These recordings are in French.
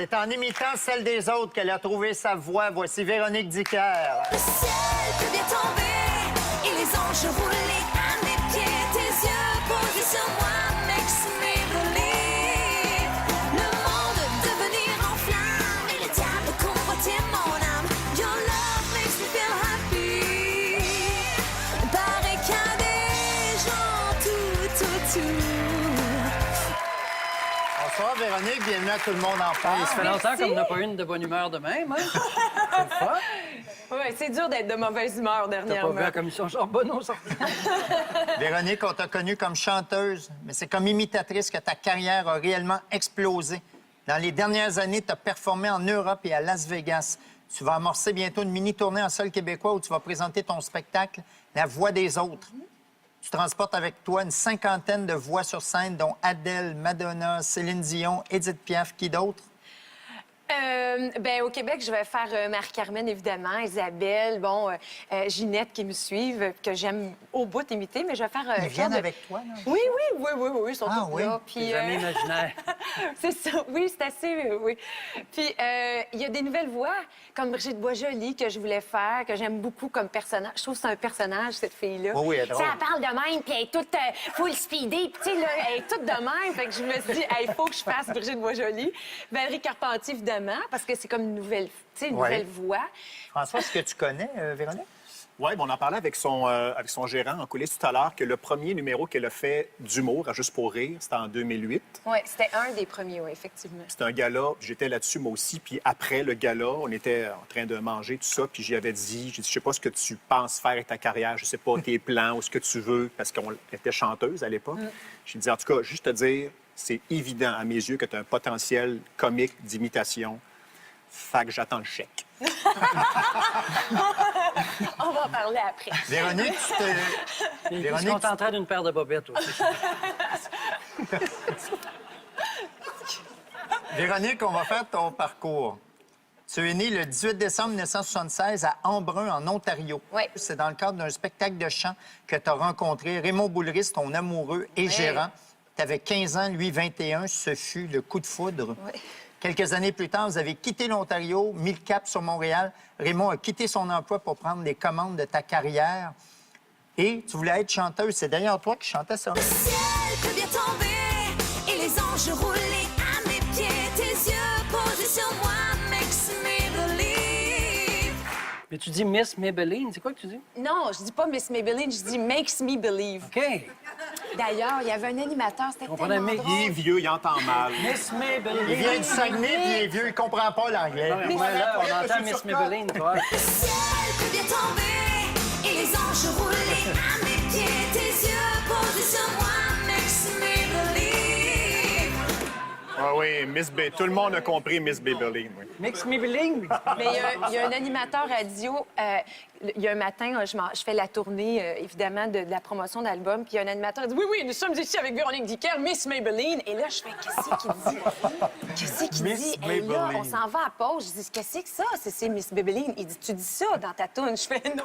C'est en imitant celle des autres qu'elle a trouvé sa voix. Voici Véronique Dicker. Le ciel peut bien tomber et les anges rouler à mes pieds. Tes yeux posés sur moi makes me believe. Le monde devenir en flamme et le diable convoiter mon âme. Your love makes me feel happy. Barricader, gens tout. Bonsoir, Véronique. Bienvenue à Tout le monde en parle. Ça fait longtemps qu'on n'a pas eu une de bonne humeur de même, hein? C'est le fun. Oui, c'est dur d'être de mauvaise humeur T'as pas dernièrement. vu la commission Charbonneau sortir? Véronique, on t'a connue comme chanteuse, mais c'est comme imitatrice que ta carrière a réellement explosé. Dans les dernières années, tu as performé en Europe et à Las Vegas. Tu vas amorcer bientôt une mini-tournée en sol québécois où tu vas présenter ton spectacle « La voix des autres ». Tu transportes avec toi une cinquantaine de voix sur scène, dont Adèle, Madonna, Céline Dion, Édith Piaf, qui d'autres? Au Québec, je vais faire Marie-Carmen, évidemment, Isabelle, Ginette qui me suivent, que j'aime au bout imiter, mais je vais faire... Ils viennent avec toi, là? Oui, ils sont tous là. Puis, Les amis imaginaires. c'est ça, oui, c'est assez, oui. Puis, il y a des nouvelles voix, comme Brigitte Boisjoli, que je voulais faire, que j'aime beaucoup comme personnage. Je trouve que c'est un personnage, cette fille-là. Oui, elle est drôle. Elle parle de même, puis elle est toute full speedée, puis tu sais, là, elle est toute de même. Fait que je me suis dit, il faut que je fasse Brigitte Boisjoli. Valérie Carpentier, évidemment, parce que c'est comme une nouvelle, nouvelle voix. François, est-ce que tu connais Véronique? Oui, on en parlait avec son gérant en coulisses tout à l'heure, que le premier numéro qu'elle a fait d'humour à Juste pour rire, c'était en 2008. Oui, c'était un des premiers, oui, effectivement. C'était un gala, j'étais là-dessus moi aussi, puis après le gala, on était en train de manger, tout ça, puis j'y avais dit, je sais pas ce que tu penses faire avec ta carrière, je sais pas tes plans ou ce que tu veux, parce qu'on était chanteuse à l'époque. J'ai dit, en tout cas, juste te dire, c'est évident à mes yeux que tu as un potentiel comique d'imitation. Fait que j'attends le chèque. On va en parler après. Véronique, Il se contenterait d'une paire de bobettes aussi. Véronique, on va faire ton parcours. Tu es née le 18 décembre 1976 à Embrun, en Ontario. Oui. C'est dans le cadre d'un spectacle de chant que tu as rencontré Raymond Boulris, ton amoureux et gérant. Tu avais 15 ans, lui 21. Ce fut le coup de foudre. Oui. Quelques années plus tard, vous avez quitté l'Ontario, mis le cap sur Montréal. Raymond a quitté son emploi pour prendre les commandes de ta carrière. Et tu voulais être chanteuse. C'est d'ailleurs toi qui chantais ça. Le ciel peut bien tomber et les anges rouler à mes pieds. Tes yeux posés sur moi makes me believe. Mais tu dis Miss Maybelline, c'est quoi que tu dis? Non, je dis pas Miss Maybelline, je dis Makes Me Believe. OK. D'ailleurs, il y avait un animateur, c'était comprenais, tellement mais drôle. Il est vieux, il entend mal. Miss Maybelline. Il vient du Saguenay, puis il est vieux, il comprend pas l'anglais. Ouais, là, on entend Miss Maybelline, toi. Le ciel peut bien tomber et les anges rouler à mes pieds. Tes yeux posés sur moi makes me believe. Ah oui, Miss B. Tout le monde a compris Miss Maybelline, oui. Miss Maybelline. Mais il y a un animateur radio. Il y a un matin, je fais la tournée, évidemment, de la promotion d'album. Puis il y a un animateur qui dit oui, nous sommes ici avec Véronique Dicker, Miss Maybelline. Et là, je fais qu'est-ce qu'il dit? Qu'est-ce qu'il Miss dit? Et là, Maybelline. on s'en va à pause. Je dis qu'est-ce que c'est ça? C'est Miss Maybelline. Il dit tu dis ça dans ta tourne. Je fais non.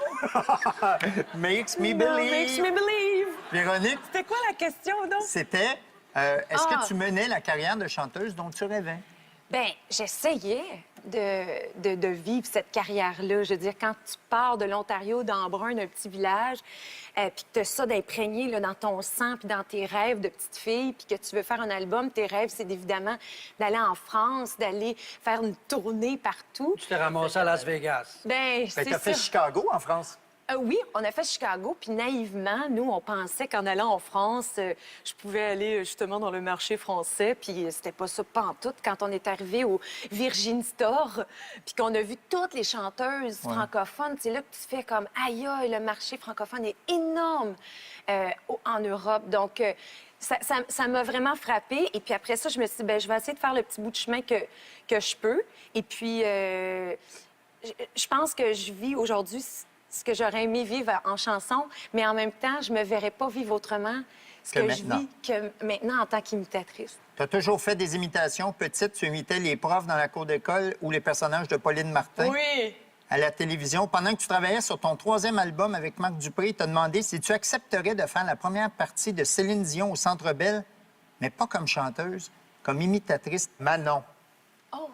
Makes me Non, Makes believe. me believe. Véronique, C'était quoi la question, donc? c'était... est-ce que tu menais la carrière de chanteuse dont tu rêvais? Bien, j'essayais de vivre cette carrière-là. Je veux dire, quand tu pars de l'Ontario, d'Embrun, d'un petit village, puis que tu as ça d'imprégné là, dans ton sang, puis dans tes rêves de petite fille, puis que tu veux faire un album, tes rêves, c'est évidemment d'aller en France, d'aller faire une tournée partout. Tu t'es ramassé à Las Vegas. Bien, Ben, c'est t'as fait ça. Chicago en France. Oui, on a fait Chicago, puis naïvement, nous, on pensait qu'en allant en France, je pouvais aller justement dans le marché français, puis c'était pas ça pantoute. Quand on est arrivé au Virgin Store, puis qu'on a vu toutes les chanteuses francophones, c'est là que tu fais comme « Aïe, aïe, le marché francophone est énorme en Europe. » Donc, ça m'a vraiment frappée. Et puis après ça, je me suis dit, bien, je vais essayer de faire le petit bout de chemin que je peux. Et puis, je pense que je vis aujourd'hui ce que j'aurais aimé vivre en chanson, mais en même temps, je me verrais pas vivre autrement ce Que que maintenant. je vis que maintenant en tant qu'imitatrice. Tu as toujours fait des imitations. Petite, tu imitais les profs dans la cour d'école ou les personnages de Pauline Martin. Oui! À la télévision. Pendant que tu travaillais sur ton 3e album avec Marc Dupré, il t'a demandé si tu accepterais de faire la première partie de Céline Dion au Centre Bell, mais pas comme chanteuse, comme imitatrice. Manon. Oh!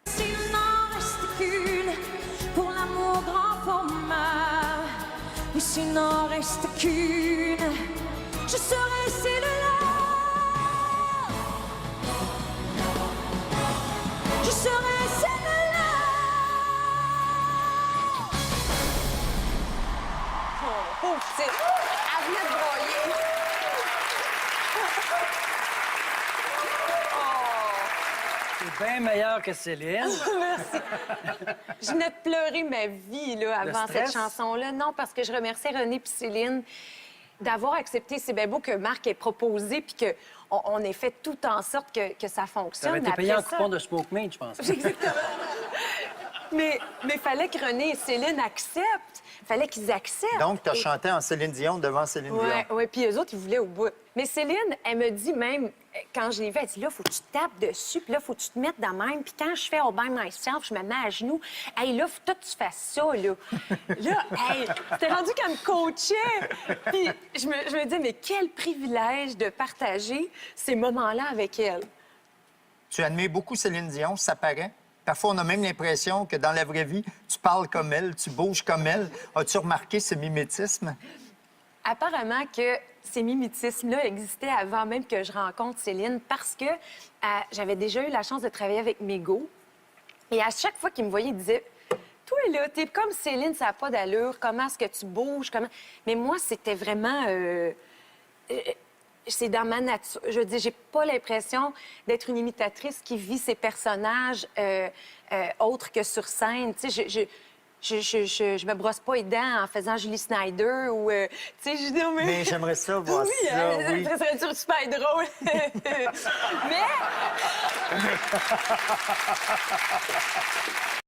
S'il n'en reste qu'une pour l'amour grand format, et s'il n'en reste qu'une, je serai celle-là. Je serai celle-là. Oh, c'est... Elle venait de broyer. C'est bien meilleur que Céline. Je venais de pleurer ma vie là, avant stress? cette chanson-là. Non, parce que je remercie René et Céline d'avoir accepté. C'est bien beau que Marc ait proposé puis qu'on ait fait tout en sorte que ça Ça fonctionne. avait été Après payé en ça- coupon de Smoke Meat, je pense. Exactement. Mais fallait que René et Céline acceptent. Fallait qu'ils acceptent. Donc, tu as Et- chanté en Céline Dion devant Céline Dion. Oui, puis eux autres, ils voulaient au bout. Mais Céline, elle me dit même, quand je l'ai vue, elle dit là, faut que tu tapes dessus, puis là, faut que tu te mettes de même. Puis quand je fais All by myself, je me mets à genoux. Hey, là, faut que tu fasses ça, là. Là, hey, c'était rendu qu'elle me coachait. Puis je me dis, mais quel privilège de partager ces moments-là avec elle. Tu admires beaucoup Céline Dion, ça paraît. Parfois, on a même l'impression que dans la vraie vie, tu parles comme elle, tu bouges comme elle. As-tu remarqué ce mimétisme? Apparemment que ces mimétismes-là existaient avant même que je rencontre Céline parce que j'avais déjà eu la chance de travailler avec Mégo. Et à chaque fois qu'il me voyait, il disait « Toi, là, t'es comme Céline, ça n'a pas d'allure. Comment est-ce que tu bouges? Comment... » Mais moi, c'était vraiment... c'est dans ma nature. Je veux dire, j'ai pas l'impression d'être une imitatrice qui vit ses personnages autres que sur scène. Tu sais, je me brosse pas les dents en faisant Julie Snyder ou... tu sais, je dis... non, Mais j'aimerais ça voir oui, ça, oui. ça serait super drôle. Mais...